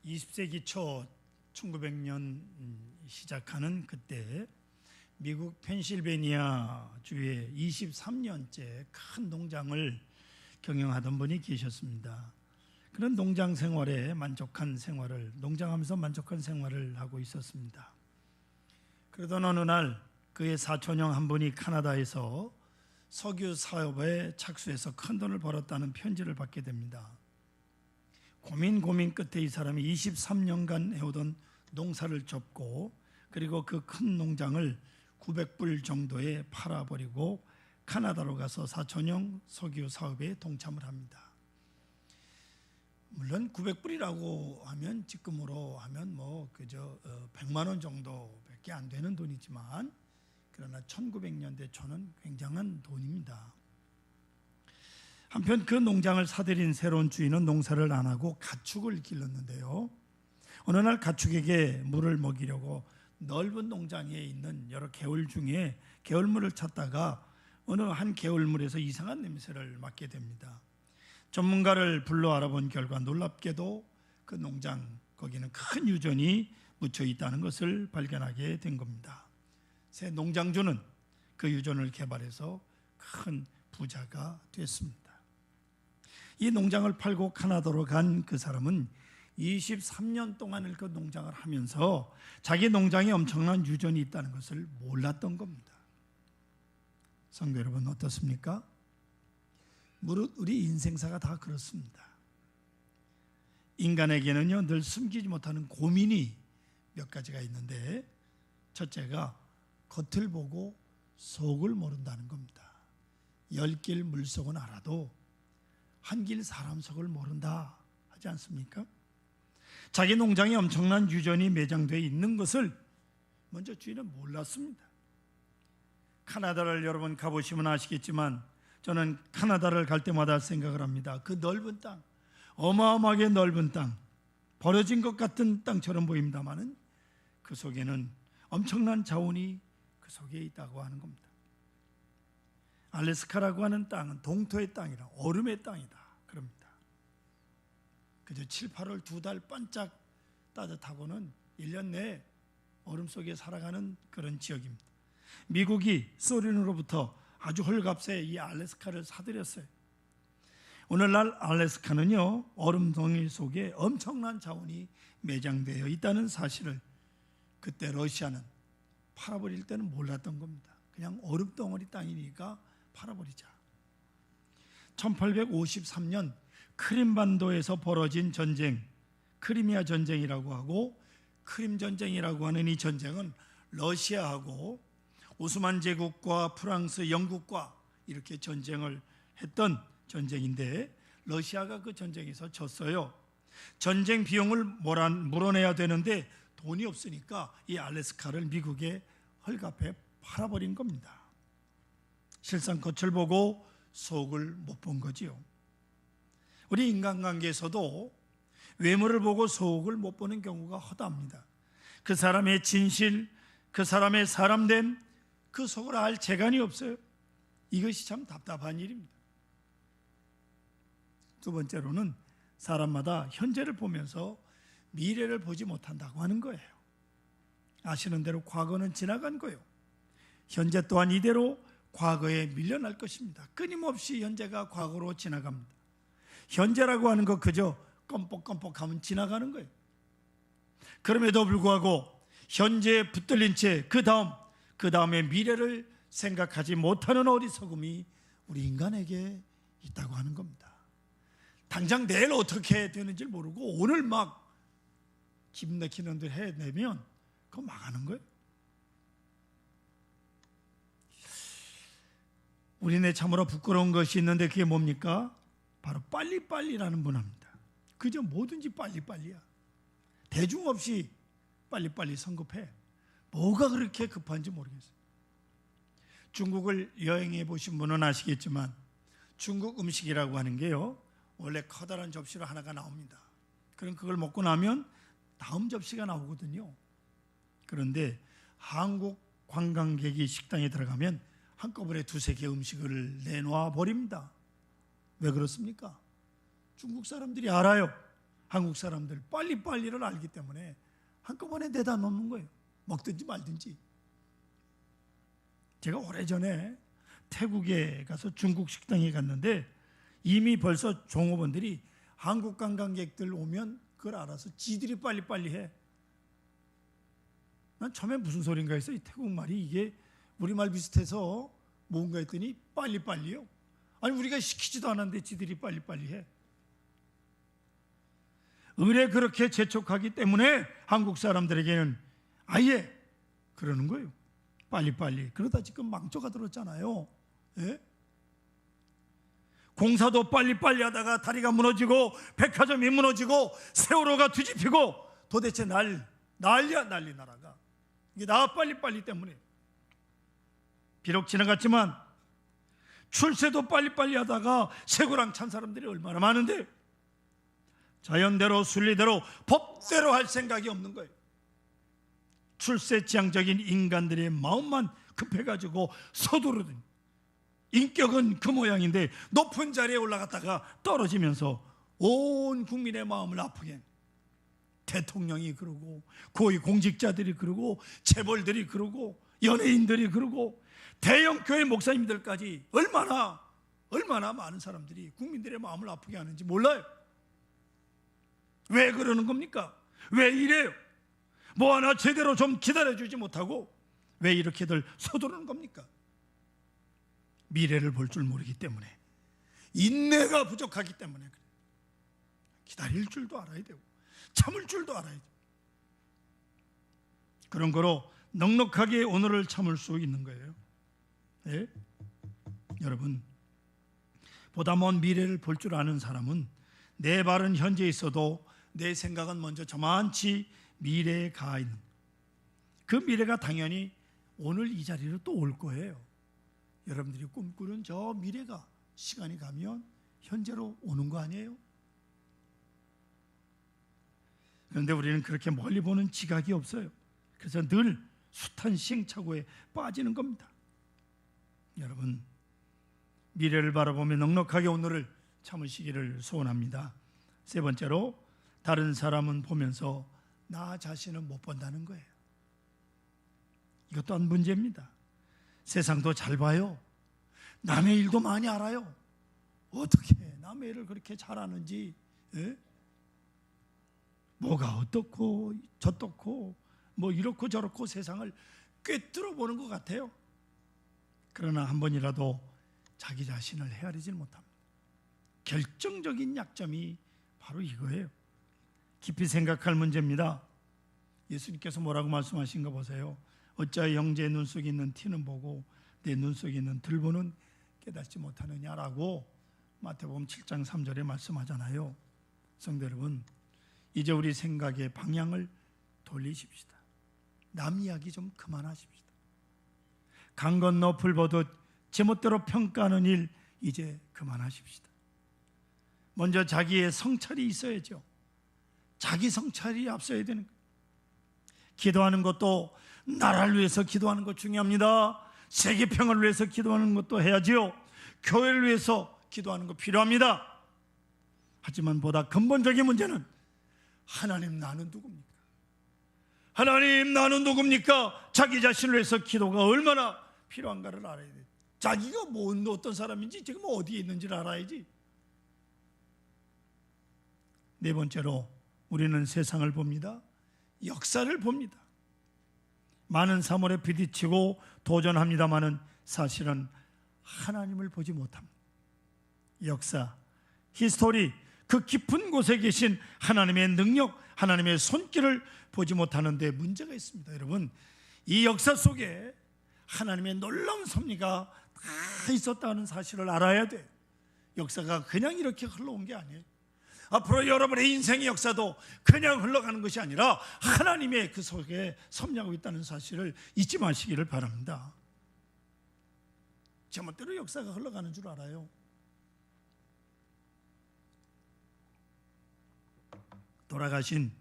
20세기 초 1900년 시작하는 그때 미국 펜실베니아 주에 23년째 큰 농장을 경영하던 분이 계셨습니다. 그런 농장 생활에 만족한 생활을, 농장하면서 만족한 생활을 하고 있었습니다. 그러던 어느 날 그의 사촌형 한 분이 카나다에서 석유 사업에 착수해서 큰 돈을 벌었다는 편지를 받게 됩니다. 고민 끝에 이 사람이 23년간 해오던 농사를 접고 그리고 그 큰 농장을 900불 정도에 팔아버리고 카나다로 가서 사촌형 석유 사업에 동참을 합니다. 물론 900불이라고 하면 지금으로 하면 뭐 그저 100만 원 정도밖에 안 되는 돈이지만 그러나 1900년대 초는 굉장한 돈입니다. 한편 그 농장을 사들인 새로운 주인은 농사를 안 하고 가축을 길렀는데요. 어느 날 가축에게 물을 먹이려고 넓은 농장에 있는 여러 개울 중에 개울물을 찾다가 어느 한 개울물에서 이상한 냄새를 맡게 됩니다. 전문가를 불러 알아본 결과 놀랍게도 그 농장 거기는 큰 유전이 묻혀 있다는 것을 발견하게 된 겁니다. 새 농장주는 그 유전을 개발해서 큰 부자가 됐습니다. 이 농장을 팔고 카나다로 간 그 사람은 23년 동안을 그 농장을 하면서 자기 농장에 엄청난 유전이 있다는 것을 몰랐던 겁니다. 성도 여러분 어떻습니까? 우리 인생사가 다 그렇습니다. 인간에게는요 늘 숨기지 못하는 고민이 몇 가지가 있는데 첫째가 겉을 보고 속을 모른다는 겁니다. 열길 물속은 알아도 한길 사람 속을 모른다 하지 않습니까? 자기 농장에 엄청난 유전이 매장되어 있는 것을 먼저 주인은 몰랐습니다. 카나다를 여러분 가보시면 아시겠지만 저는 카나다를 갈 때마다 생각을 합니다. 그 넓은 땅, 어마어마하게 넓은 땅, 버려진 것 같은 땅처럼 보입니다마는 그 속에는 엄청난 자원이 그 속에 있다고 하는 겁니다. 알래스카라고 하는 땅은 동토의 땅이라 얼음의 땅이다 그럽니다. 그저 7, 8월 2달 반짝 따뜻하고는 1년 내에 얼음 속에 살아가는 그런 지역입니다. 미국이 소련으로부터 아주 헐값에 이 알래스카를 사들였어요. 오늘날 알래스카는요 얼음 덩이 속에 엄청난 자원이 매장되어 있다는 사실을 그때 러시아는 팔아버릴 때는 몰랐던 겁니다. 그냥 얼음 덩어리 땅이니까 팔아버리자. 1853년 크림반도에서 벌어진 전쟁, 크리미아 전쟁이라고 하고 크림 전쟁이라고 하는 이 전쟁은 러시아하고 오스만 제국과 프랑스, 영국과 이렇게 전쟁을 했던 전쟁인데 러시아가 그 전쟁에서 졌어요. 전쟁 비용을 물어내야 되는데 돈이 없으니까 이 알래스카를 미국에 헐값에 팔아버린 겁니다. 실상 겉을 보고 속을 못 본 거지요. 우리 인간관계에서도 외모를 보고 속을 못 보는 경우가 허다합니다. 그 사람의 진실, 그 사람의 사람됨, 그 속을 알 재간이 없어요. 이것이 참 답답한 일입니다. 두 번째로는 사람마다 현재를 보면서 미래를 보지 못한다고 하는 거예요. 아시는 대로 과거는 지나간 거예요. 현재 또한 이대로 과거에 밀려날 것입니다. 끊임없이 현재가 과거로 지나갑니다. 현재라고 하는 거 그저 껌뻑껌뻑하면 지나가는 거예요. 그럼에도 불구하고 현재에 붙들린 채 그 다음에 미래를 생각하지 못하는 어리석음이 우리 인간에게 있다고 하는 겁니다. 당장 내일 어떻게 되는지 모르고 오늘 막 기분 내키는 대로 해내면 그거 망하는 거예요. 우리네 참으로 부끄러운 것이 있는데 그게 뭡니까? 바로 빨리빨리라는 문화입니다. 그저 뭐든지 빨리빨리야. 대중 없이 빨리빨리 성급해. 뭐가 그렇게 급한지 모르겠어요. 중국을 여행해 보신 분은 아시겠지만 중국 음식이라고 하는 게요 원래 커다란 접시로 하나가 나옵니다. 그럼 그걸 먹고 나면 다음 접시가 나오거든요. 그런데 한국 관광객이 식당에 들어가면 한꺼번에 2-3개 음식을 내놓아 버립니다. 왜 그렇습니까? 중국 사람들이 알아요. 한국 사람들 빨리빨리를 알기 때문에 한꺼번에 내다 놓는 거예요. 먹든지 말든지. 제가 오래전에 태국에 가서 중국 식당에 갔는데 이미 벌써 종업원들이 한국 관광객들 오면 그걸 알아서 지들이 빨리빨리 해. 난 처음에 무슨 소린가 했어. 이 태국말이 이게 우리말 비슷해서 뭔가 했더니 빨리빨리요. 아니 우리가 시키지도 않았는데 지들이 빨리빨리 해. 의례 그렇게 재촉하기 때문에 한국 사람들에게는 아예 그러는 거예요. 빨리빨리. 그러다 지금 망조가 들었잖아요. 예? 공사도 빨리빨리 하다가 다리가 무너지고 백화점이 무너지고 세월호가 뒤집히고 도대체 난리야 난리 나라가. 이게 다 빨리빨리 때문에. 비록 지나갔지만 출세도 빨리빨리 하다가 세고랑 찬 사람들이 얼마나 많은데 자연대로 순리대로 법대로 할 생각이 없는 거예요. 출세지향적인 인간들의 마음만 급해가지고 서두르더니 인격은 그 모양인데 높은 자리에 올라갔다가 떨어지면서 온 국민의 마음을 아프게 대통령이 그러고 고위 공직자들이 그러고 재벌들이 그러고 연예인들이 그러고 대형 교회 목사님들까지 얼마나 많은 사람들이 국민들의 마음을 아프게 하는지 몰라요. 왜 그러는 겁니까? 왜 이래요? 뭐 하나 제대로 좀 기다려주지 못하고 왜 이렇게들 서두르는 겁니까? 미래를 볼 줄 모르기 때문에, 인내가 부족하기 때문에 그래요. 기다릴 줄도 알아야 되고 참을 줄도 알아야 돼요. 그런 거로 넉넉하게 오늘을 참을 수 있는 거예요. 예? 여러분, 보다 먼 미래를 볼 줄 아는 사람은 내 발은 현재 있어도 내 생각은 먼저 저만치 미래에 가 있는, 그 미래가 당연히 오늘 이 자리로 또 올 거예요. 여러분들이 꿈꾸는 저 미래가 시간이 가면 현재로 오는 거 아니에요? 그런데 우리는 그렇게 멀리 보는 지각이 없어요. 그래서 늘 숱한 시행착오에 빠지는 겁니다. 여러분, 미래를 바라보며 넉넉하게 오늘을 참으시기를 소원합니다. 세 번째로, 다른 사람은 보면서 나 자신은 못 본다는 거예요. 이것 또한 문제입니다. 세상도 잘 봐요. 남의 일도 많이 알아요. 어떻게 남의 일을 그렇게 잘 아는지, 예? 뭐가 어떻고 저떻고 뭐 이렇고 저렇고 세상을 꿰뚫어 보는 것 같아요. 그러나 한 번이라도 자기 자신을 헤아리질 못합니다. 결정적인 약점이 바로 이거예요. 깊이 생각할 문제입니다. 예수님께서 뭐라고 말씀하신 거 보세요. 어찌하여 형제의 눈 속에 있는 티는 보고 내 눈 속에 있는 들보는 깨닫지 못하느냐라고 마태복음 7장 3절에 말씀하잖아요. 성도 여러분, 이제 우리 생각의 방향을 돌리십시다. 남 이야기 좀 그만하십시다. 강 건너 불 보듯 제멋대로 평가하는 일 이제 그만하십시다. 먼저 자기의 성찰이 있어야죠. 자기 성찰이 앞서야 되는 거예요. 기도하는 것도 나라를 위해서 기도하는 것 중요합니다. 세계 평화를 위해서 기도하는 것도 해야지요. 교회를 위해서 기도하는 것 필요합니다. 하지만 보다 근본적인 문제는 하나님 나는 누굽니까? 하나님 나는 누굽니까? 자기 자신을 위해서 기도가 얼마나 필요한가를 알아야 돼요. 자기가 어떤 사람인지 지금 어디에 있는지를 알아야지. 네 번째로, 우리는 세상을 봅니다. 역사를 봅니다. 많은 사물에 부딪히고 도전합니다마는 사실은 하나님을 보지 못합니다. 역사, 히스토리, 그 깊은 곳에 계신 하나님의 능력, 하나님의 손길을 보지 못하는데 문제가 있습니다. 여러분, 이 역사 속에 하나님의 놀라운 섭리가 다 있었다는 사실을 알아야 돼요. 역사가 그냥 이렇게 흘러온 게 아니에요. 앞으로 여러분의 인생의 역사도 그냥 흘러가는 것이 아니라 하나님의 그 속에 섭리하고 있다는 사실을 잊지 마시기를 바랍니다. 제멋대로 역사가 흘러가는 줄 알아요. 돌아가신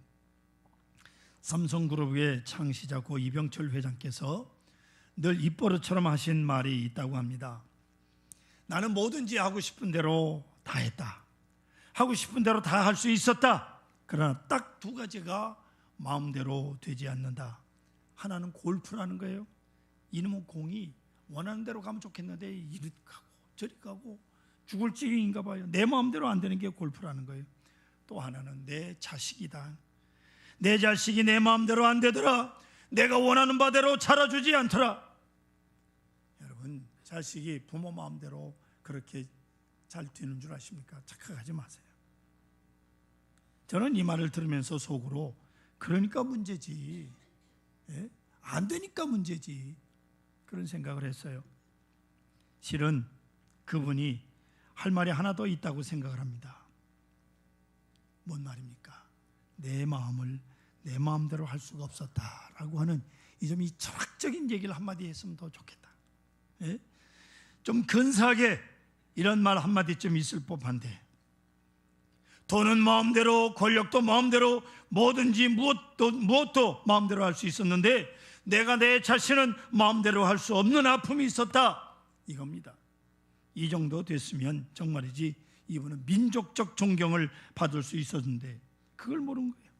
삼성그룹의 창시자 고 이병철 회장께서 늘 입버릇처럼 하신 말이 있다고 합니다. 나는 뭐든지 하고 싶은 대로 다 했다. 하고 싶은 대로 다 할 수 있었다. 그러나 딱 두 가지가 마음대로 되지 않는다. 하나는 골프라는 거예요. 이놈의 공이 원하는 대로 가면 좋겠는데 이리 가고 저리 가고 죽을 지경인가 봐요. 내 마음대로 안 되는 게 골프라는 거예요. 또 하나는 내 자식이다. 내 자식이 내 마음대로 안 되더라. 내가 원하는 바대로 자라주지 않더라. 여러분, 자식이 부모 마음대로 그렇게 잘 되는 줄 아십니까? 착각하지 마세요. 저는 이 말을 들으면서 속으로 그러니까 문제지, 안 되니까 문제지, 그런 생각을 했어요. 실은 그분이 할 말이 하나 더 있다고 생각을 합니다. 뭔 말입니까? 내 마음을 내 마음대로 할 수가 없었다라고 하는 이 좀 이 철학적인 얘기를 한마디 했으면 더 좋겠다. 좀 근사하게 이런 말 한마디쯤 있을 법한데, 돈은 마음대로, 권력도 마음대로, 뭐든지 무엇도 마음대로 할 수 있었는데 내가 내 자신은 마음대로 할 수 없는 아픔이 있었다, 이겁니다. 이 정도 됐으면 정말이지 이분은 민족적 존경을 받을 수 있었는데 그걸 모른 거예요.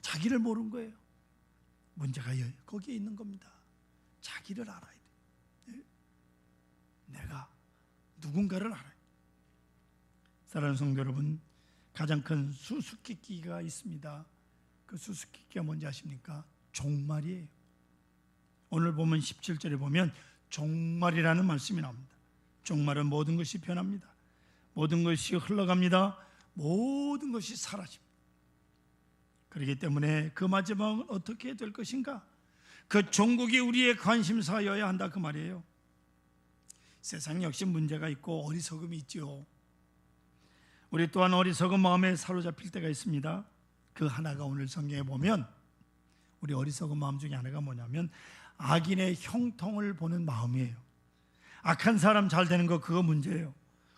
자기를 모른 거예요. 문제가 거기에 있는 겁니다. 자기를 알아야 돼요. 내가 누군가를 알아야 돼요. 사랑하는 성도 여러분, 가장 큰 수수께끼가 있습니다. 그 수수께끼가 뭔지 아십니까? 종말이에요. 오늘 보면 17절에 보면 종말이라는 말씀이 나옵니다. 종말은 모든 것이 변합니다. 모든 것이 흘러갑니다. 모든 것이 사라집니다. 그렇기 때문에 그 마지막은 어떻게 될 것인가? 그 종국이 우리의 관심사여야 한다, 그 말이에요. 세상 역시 문제가 있고 어리석음이 있죠. 우리 또한 어리석은 마음에 사로잡힐 때가 있습니다. 그 하나가 오늘 성경에 보면 우리 어리석은 마음 중에 하나가 뭐냐면 악인의 형통을 보는 마음이에요. 악한 사람 잘 되는 거, 그거 문제예요.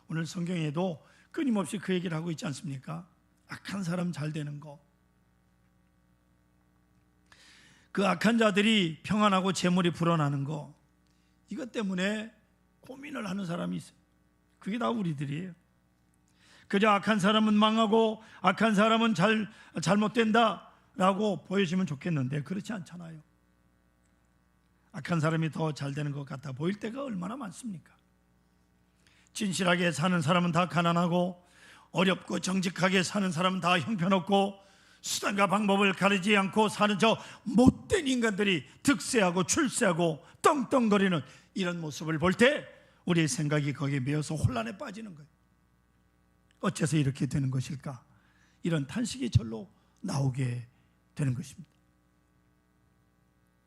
오늘 성경에도 끊임없이 그 얘기를 하고 있지 않습니까? 악한 사람 잘 되는 거. 그 악한 자들이 평안하고 재물이 불어나는 거, 이것 때문에 고민을 하는 사람이 있어요. 그게 다 우리들이에요. 그저 악한 사람은 망하고 악한 사람은 잘못된다 라고 보여지면 좋겠는데 그렇지 않잖아요. 악한 사람이 더 잘 되는 것 같아 보일 때가 얼마나 많습니까? 진실하게 사는 사람은 다 가난하고 어렵고 정직하게 사는 사람은 다 형편없고 수단과 방법을 가리지 않고 사는 저 못된 인간들이 득세하고 출세하고 떵떵거리는 이런 모습을 볼 때 우리의 생각이 거기에 매여서 혼란에 빠지는 거예요. 어째서 이렇게 되는 것일까? 이런 탄식이 절로 나오게 되는 것입니다.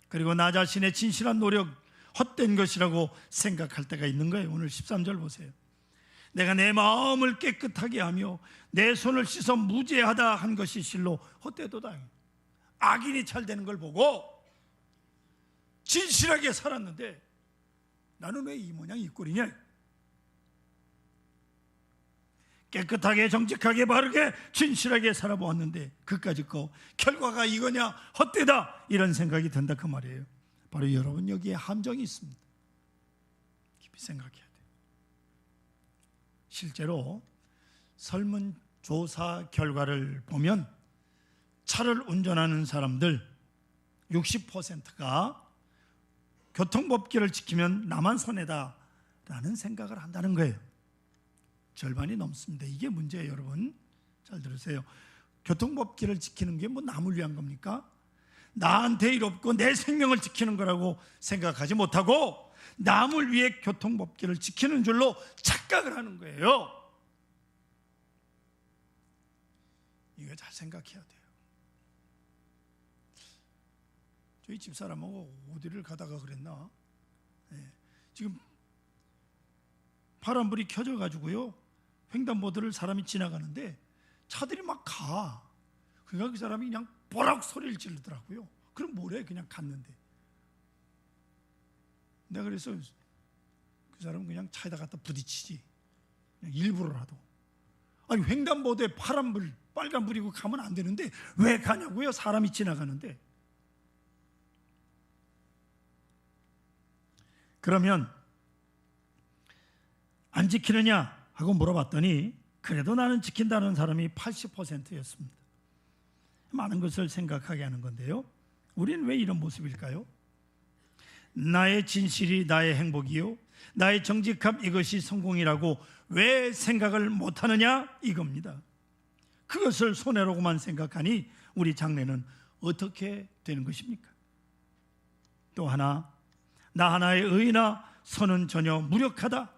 그리고 나 자신의 진실한 노력, 헛된 것이라고 생각할 때가 있는 거예요. 오늘 13절 보세요. 내가 내 마음을 깨끗하게 하며 내 손을 씻어 무죄하다 한 것이 실로 헛되도다. 악인이 잘 되는 걸 보고 진실하게 살았는데 나는 왜 이 모양 이 꼴이냐? 깨끗하게 정직하게 바르게 진실하게 살아보았는데 그까짓 거 결과가 이거냐, 헛되다, 이런 생각이 든다, 그 말이에요. 바로 여러분 여기에 함정이 있습니다. 깊이 생각해야 돼요. 실제로 설문조사 결과를 보면 차를 운전하는 사람들 60%가 교통법규를 지키면 나만 손해다 라는 생각을 한다는 거예요. 절반이 넘습니다. 이게 문제예요. 여러분 잘 들으세요. 교통법규를 지키는 게 뭐 남을 위한 겁니까? 나한테 일 없고 내 생명을 지키는 거라고 생각하지 못하고 남을 위해 교통법규를 지키는 줄로 착각을 하는 거예요. 이거 잘 생각해야 돼요. 저희 집사람하고 어디를 가다가 그랬나? 지금 파란불이 켜져가지고요, 횡단보도를 사람이 지나가는데 차들이 막 가. 그러니까 그 사람이 그냥 보락 소리를 지르더라고요. 그럼 뭐래? 그냥 갔는데. 내가 그래서 그 사람은 그냥 차에다 갖다 부딪히지, 그냥 일부러라도. 아니 횡단보도에 파란불, 빨간불이고 가면 안 되는데 왜 가냐고요? 사람이 지나가는데. 그러면 안 지키느냐 하고 물어봤더니 그래도 나는 지킨다는 사람이 80%였습니다. 많은 것을 생각하게 하는 건데요, 우리는 왜 이런 모습일까요? 나의 진실이 나의 행복이요, 나의 정직함 이것이 성공이라고 왜 생각을 못하느냐 이겁니다. 그것을 손해로고만 생각하니 우리 장래는 어떻게 되는 것입니까? 또 하나, 나 하나의 의나 선은 전혀 무력하다.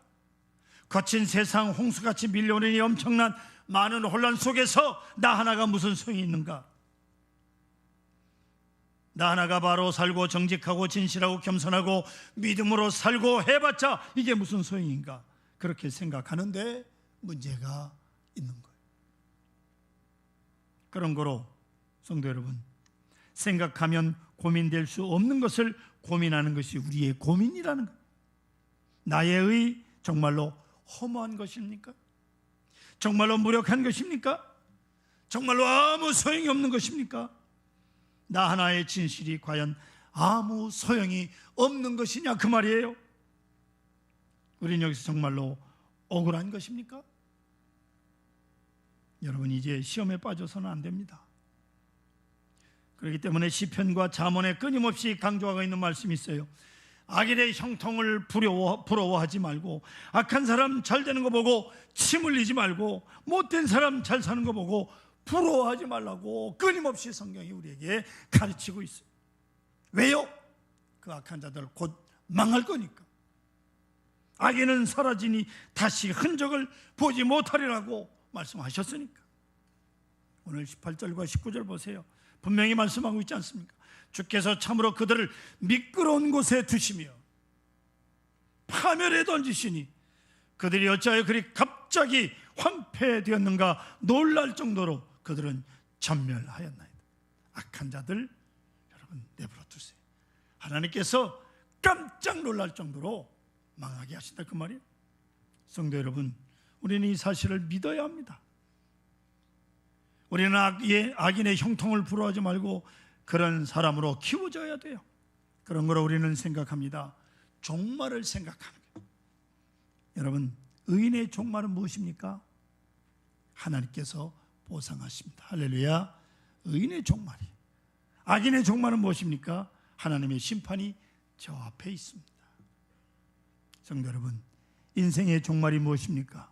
거친 세상 홍수같이 밀려오는 이 엄청난 많은 혼란 속에서 나 하나가 무슨 소용이 있는가? 나 하나가 바로 살고 정직하고 진실하고 겸손하고 믿음으로 살고 해봤자 이게 무슨 소용인가? 그렇게 생각하는데 문제가 있는 거예요. 그런 거로 성도 여러분, 생각하면 고민될 수 없는 것을 고민하는 것이 우리의 고민이라는 거예요. 나의 의 정말로 허무한 것입니까? 정말로 무력한 것입니까? 정말로 아무 소용이 없는 것입니까? 나 하나의 진실이 과연 아무 소용이 없는 것이냐 그 말이에요. 우리는 여기서 정말로 억울한 것입니까? 여러분, 이제 시험에 빠져서는 안 됩니다. 그렇기 때문에 시편과 잠언에 끊임없이 강조하고 있는 말씀이 있어요. 악인의 형통을 부러워하지 말고, 악한 사람 잘 되는 거 보고 침 흘리지 말고, 못된 사람 잘 사는 거 보고 부러워하지 말라고 끊임없이 성경이 우리에게 가르치고 있어요. 왜요? 그 악한 자들 곧 망할 거니까. 악인은 사라지니 다시 흔적을 보지 못하리라고 말씀하셨으니까. 오늘 18절과 19절 보세요. 분명히 말씀하고 있지 않습니까? 주께서 참으로 그들을 미끄러운 곳에 두시며 파멸에 던지시니 그들이 어찌하여 그리 갑자기 황폐되었는가 놀랄 정도로 그들은 전멸하였나이다. 악한 자들 여러분 내버려 두세요. 하나님께서 깜짝 놀랄 정도로 망하게 하신다 그 말이에요. 성도 여러분, 우리는 이 사실을 믿어야 합니다. 우리는 악인의 형통을 부러워하지 말고 그런 사람으로 키워져야 돼요. 그런 거로 우리는 생각합니다. 종말을 생각하는 거예요. 여러분, 의인의 종말은 무엇입니까? 하나님께서 보상하십니다. 할렐루야. 의인의 종말이. 악인의 종말은 무엇입니까? 하나님의 심판이 저 앞에 있습니다. 성도 여러분, 인생의 종말이 무엇입니까?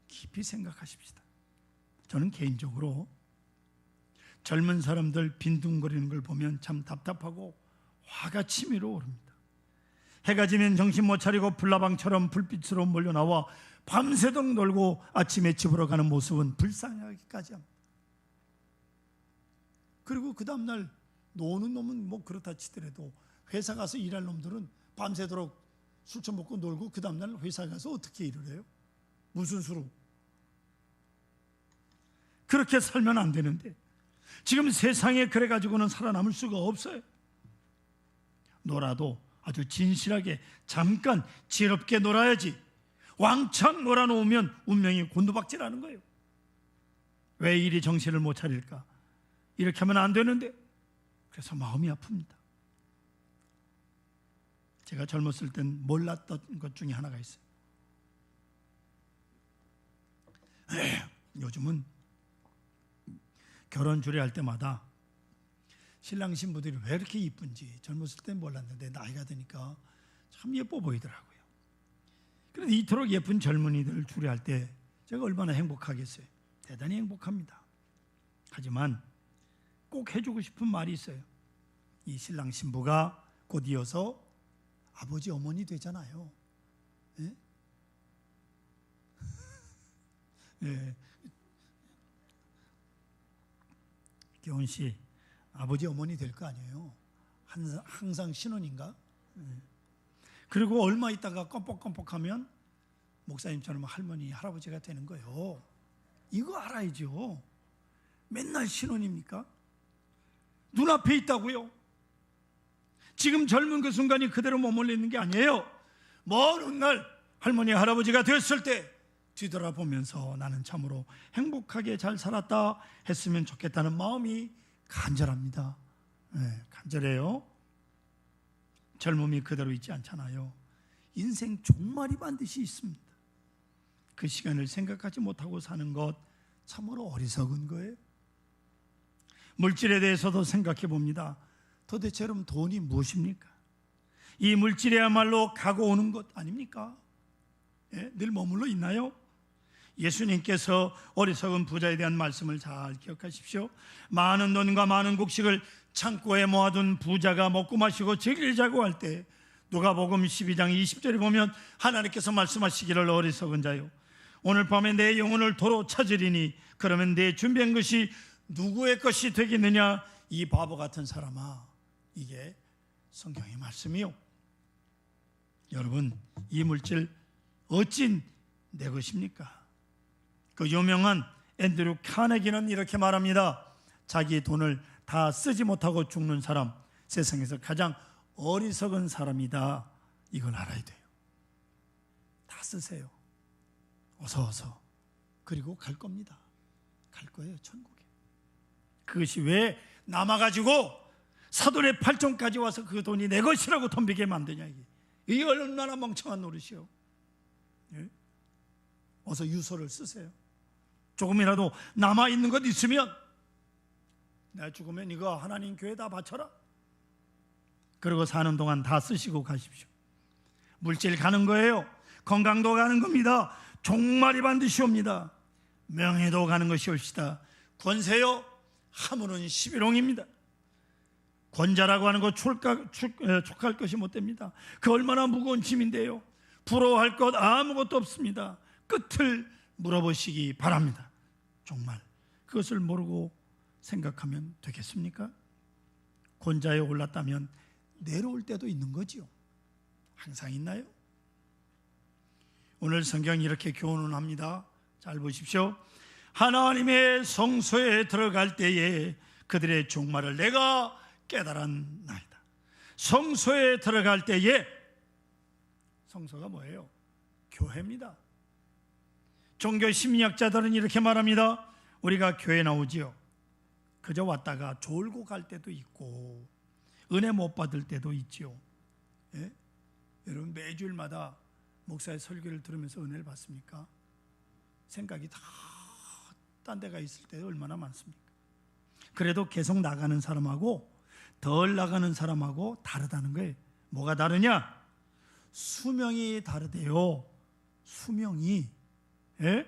깊이 생각하십시다. 저는 개인적으로 젊은 사람들 빈둥거리는 걸 보면 참 답답하고 화가 치밀어 오릅니다. 해가 지면 정신 못 차리고 불나방처럼 불빛으로 몰려나와 밤새도록 놀고 아침에 집으로 가는 모습은 불쌍하기까지 합니다. 그리고 그 다음날 노는 놈은 뭐 그렇다 치더라도 회사 가서 일할 놈들은 밤새도록 술 처먹고 놀고 그 다음날 회사 가서 어떻게 일을 해요? 무슨 수로? 그렇게 살면 안 되는데 지금 세상에 그래가지고는 살아남을 수가 없어요. 놀아도 아주 진실하게 잠깐 지혜롭게 놀아야지, 왕창 놀아놓으면 운명이 곤두박질하는 거예요. 왜 이리 정신을 못 차릴까? 이렇게 하면 안 되는데. 그래서 마음이 아픕니다. 제가 젊었을 땐 몰랐던 것 중에 하나가 있어요. 요즘은 결혼 주례할 때마다 신랑 신부들이 왜 이렇게 이쁜지 젊었을 땐 몰랐는데 나이가 드니까 참 예뻐 보이더라고요. 그런데 이토록 예쁜 젊은이들 주례할 때 제가 얼마나 행복하겠어요. 대단히 행복합니다. 하지만 꼭 해주고 싶은 말이 있어요. 이 신랑 신부가 곧 이어서 아버지 어머니 되잖아요. 예? 예. 교훈 씨, 아버지 어머니 될 거 아니에요? 항상 신혼인가? 예. 그리고 얼마 있다가 껌뻑껌뻑하면 목사님처럼 할머니, 할아버지가 되는 거예요. 이거 알아야죠. 맨날 신혼입니까? 눈앞에 있다고요. 지금 젊은 그 순간이 그대로 머물러 있는 게 아니에요. 먼 훗날 할머니, 할아버지가 됐을 때 뒤돌아보면서 나는 참으로 행복하게 잘 살았다 했으면 좋겠다는 마음이 간절합니다. 네, 간절해요. 젊음이 그대로 있지 않잖아요. 인생 종말이 반드시 있습니다. 그 시간을 생각하지 못하고 사는 것 참으로 어리석은 거예요. 물질에 대해서도 생각해 봅니다. 도대체 여러분 돈이 무엇입니까? 이 물질이야말로 가고 오는 것 아닙니까? 예? 늘 머물러 있나요? 예수님께서 어리석은 부자에 대한 말씀을 잘 기억하십시오. 많은 돈과 많은 곡식을 창고에 모아둔 부자가 먹고 마시고 즐기자고 할 때 누가복음 12장 20절에 보면 하나님께서 말씀하시기를 어리석은 자요, 오늘 밤에 내 영혼을 도로 찾으리니 그러면 내 준비한 것이 누구의 것이 되겠느냐. 이 바보 같은 사람아, 이게 성경의 말씀이요. 여러분, 이 물질 어찌 내 것입니까? 그 유명한 앤드류 카네기는 이렇게 말합니다. 자기 돈을 다 쓰지 못하고 죽는 사람, 세상에서 가장 어리석은 사람이다. 이걸 알아야 돼요. 다 쓰세요. 어서. 그리고 갈 겁니다. 갈 거예요, 천국에. 그것이 왜 남아가지고 사돈의 팔종까지 와서 그 돈이 내 것이라고 덤비게 만드냐. 이게 얼마나 멍청한 노릇이요. 예? 어서 유서를 쓰세요. 조금이라도 남아있는 것 있으면 내가 죽으면 이거 하나님 교회에다 바쳐라. 그리고 사는 동안 다 쓰시고 가십시오. 물질 가는 거예요. 건강도 가는 겁니다. 종말이 반드시 옵니다. 명예도 가는 것이 옵시다. 권세요, 하물은 11홍입니다. 권자라고 하는 것 촉할 것이 못 됩니다. 그 얼마나 무거운 짐인데요. 부러워할 것 아무것도 없습니다. 끝을 물어보시기 바랍니다. 정말 그것을 모르고 생각하면 되겠습니까? 권자에 올랐다면 내려올 때도 있는 거지요. 항상 있나요? 오늘 성경이 이렇게 교훈을 합니다. 잘 보십시오. 하나님의 성소에 들어갈 때에 그들의 종말을 내가 깨달았나이다. 성소에 들어갈 때에, 성소가 뭐예요? 교회입니다. 종교 심리학자들은 이렇게 말합니다. 우리가 교회 나오지요. 그저 왔다가 졸고 갈 때도 있고 은혜 못 받을 때도 있지요. 예? 여러분 매주일마다 목사의 설교를 들으면서 은혜를 받습니까? 생각이 다 딴 데가 있을 때 얼마나 많습니까? 그래도 계속 나가는 사람하고 덜 나가는 사람하고 다르다는 거예요. 뭐가 다르냐? 수명이 다르대요. 수명이. 예?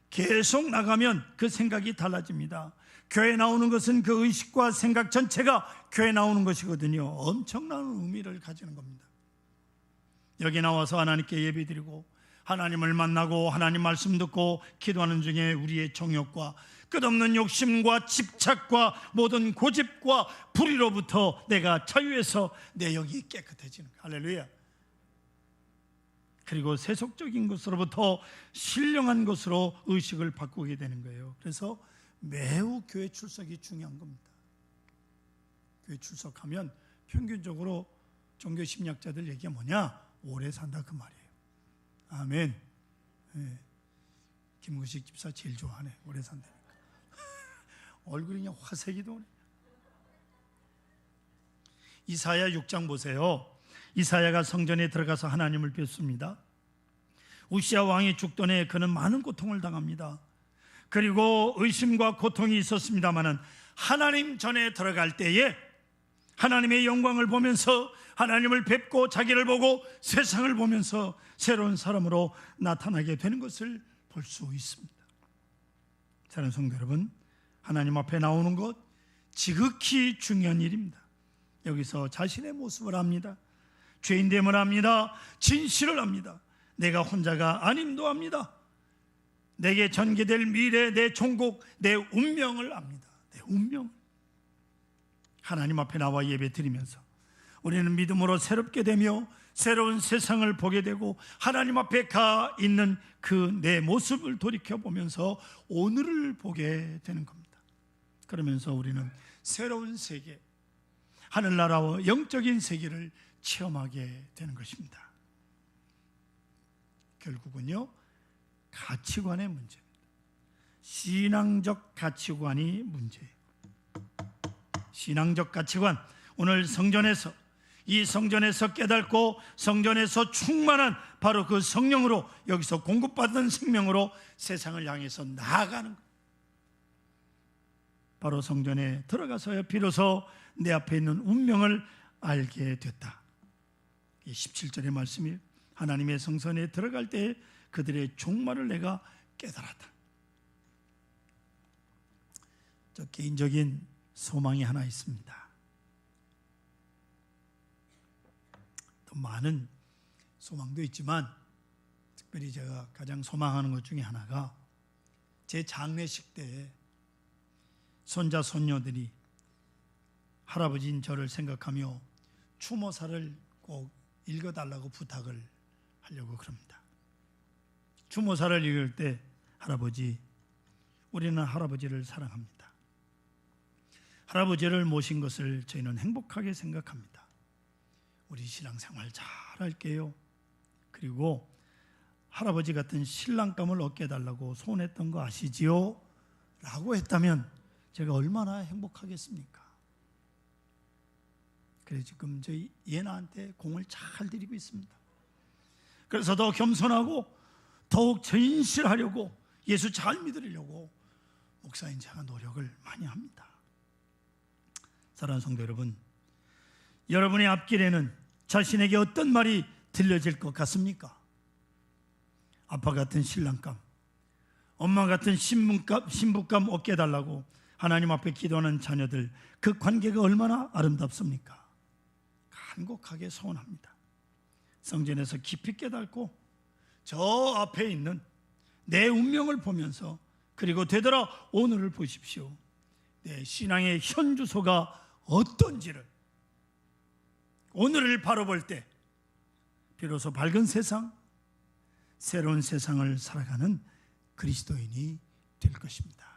계속 나가면 그 생각이 달라집니다. 교회 나오는 것은 그 의식과 생각 전체가 교회 나오는 것이거든요. 엄청난 의미를 가지는 겁니다. 여기 나와서 하나님께 예배드리고 하나님을 만나고 하나님 말씀 듣고 기도하는 중에 우리의 정욕과 끝없는 욕심과 집착과 모든 고집과 불의로부터 내가 자유해서 내 영이 깨끗해지는 거예요. 할렐루야. 그리고 세속적인 것으로부터 신령한 것으로 의식을 바꾸게 되는 거예요. 그래서 매우 교회 출석이 중요한 겁니다. 교회 출석하면 평균적으로 종교 심리학자들 얘기가 뭐냐? 오래 산다 그 말이에요. 아멘. 네. 김구식 집사 제일 좋아하네. 오래 산다니까. 얼굴이 그냥 화색이 도네. 이사야 6장 보세요. 이사야가 성전에 들어가서 하나님을 뵙습니다. 우시아 왕이 죽던 해 그는 많은 고통을 당합니다. 그리고 의심과 고통이 있었습니다마는 하나님 전에 들어갈 때에 하나님의 영광을 보면서 하나님을 뵙고 자기를 보고 세상을 보면서 새로운 사람으로 나타나게 되는 것을 볼 수 있습니다. 사랑하는 성도 여러분, 하나님 앞에 나오는 것 지극히 중요한 일입니다. 여기서 자신의 모습을 합니다. 죄인됨을 합니다. 진실을 합니다. 내가 혼자가 아님도 합니다. 내게 전개될 미래, 내 종국, 내 운명을 압니다. 내 운명. 하나님 앞에 나와 예배 드리면서 우리는 믿음으로 새롭게 되며 새로운 세상을 보게 되고 하나님 앞에 가 있는 그 내 모습을 돌이켜보면서 오늘을 보게 되는 겁니다. 그러면서 우리는 새로운 세계, 하늘나라와 영적인 세계를 체험하게 되는 것입니다. 결국은요, 가치관의 문제입니다. 신앙적 가치관이 문제예요. 신앙적 가치관, 오늘 성전에서 이 성전에서 깨닫고 성전에서 충만한 바로 그 성령으로 여기서 공급받은 생명으로 세상을 향해서 나아가는 것. 바로 성전에 들어가서야 비로소 내 앞에 있는 운명을 알게 됐다. 17절의 말씀이 하나님의 성전에 들어갈 때 그들의 종말을 내가 깨달았다. 저 개인적인 소망이 하나 있습니다. 또 많은 소망도 있지만 특별히 제가 가장 소망하는 것 중에 하나가 제 장례식 때 손자 손녀들이 할아버지인 저를 생각하며 추모사를 꼭 읽어달라고 부탁을 하려고 그럽니다. 추모사를 읽을 때 할아버지, 우리는 할아버지를 사랑합니다. 할아버지를 모신 것을 저희는 행복하게 생각합니다. 우리 신앙생활 잘 할게요. 그리고 할아버지 같은 신랑감을 얻게 해달라고 소원했던 거 아시지요? 라고 했다면 제가 얼마나 행복하겠습니까? 그래서 지금 저희 예나한테 공을 잘 들이고 있습니다. 그래서 더 겸손하고 더욱 진실하려고 예수 잘 믿으려고 목사인 제가 노력을 많이 합니다. 사랑하는 성도 여러분, 여러분의 앞길에는 자신에게 어떤 말이 들려질 것 같습니까? 아빠 같은 신랑감, 엄마 같은 신부감 얻게 해달라고 하나님 앞에 기도하는 자녀들, 그 관계가 얼마나 아름답습니까? 간곡하게 소원합니다. 성전에서 깊이 깨닫고 저 앞에 있는 내 운명을 보면서, 그리고 되돌아 오늘을 보십시오. 내 신앙의 현 주소가 어떤지를 오늘을 바라볼 때 비로소 밝은 세상, 새로운 세상을 살아가는 그리스도인이 될 것입니다.